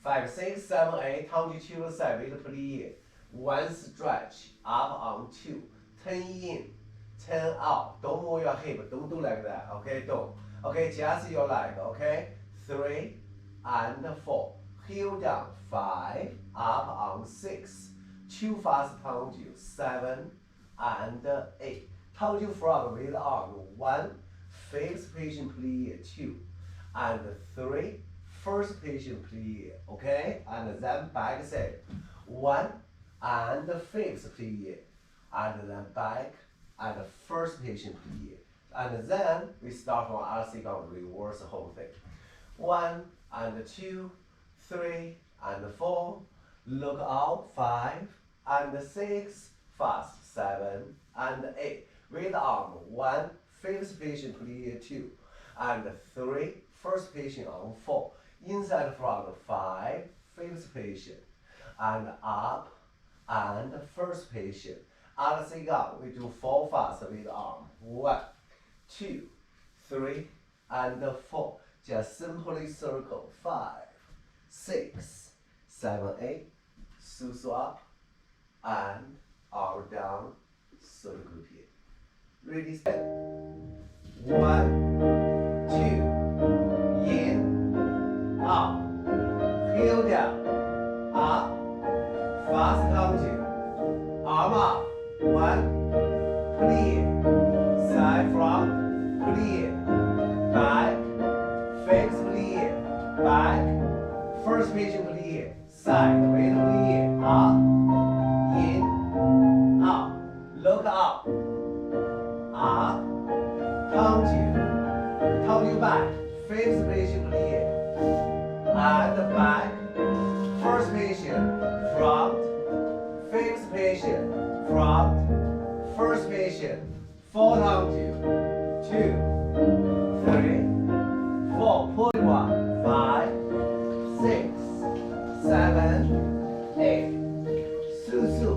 5, 6, 7, 8, turn to the side with plie. 1 stretch, up on 2, 10 in, 10 out. Don't move your hip, don't do like that, okay? Don't. Okay, just your leg, okay? 3 and 4. Heel down, 5, up on 6. 2 fast turn to 7 and 8. Turn to front with arm 1, fixed position plie 2, and 3, first position plie, okay? And then back side 1 and fixed plie, and then back and first position plie. And then we start from R-second, reverse the whole thing. 1 and 2, 3 and 4, look out, 5 and 6, fast, 7 and 8. With arm 1, fifth position plie 2, and 3, first position on 4. Inside front 5, fifth position, and up and first position. R-second, we do 4 fast with arm. 1, 2, 3 and 4. Just simply circle 5, 6, 7, 8. Susu up and arm down. Circle pied. Ready, set. 1, 2, in, out, heel down, up, fast come to, arm up, 1, plie, side front, plie, back, fix plie, back, first position plie, side, with plie, up, in, out, look up, up, turn you back, fifth position plie, and back, first position, front, fifth position, front, first position, 4 down to 2, 3, 4, pull 1, 5, 6, 7, 8, Su,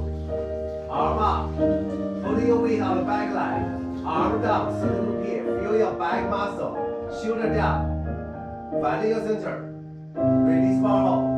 arm up, put your weight on the back leg, arm down, circle pied, feel your back muscle, shoulder down, find your center, release power hold.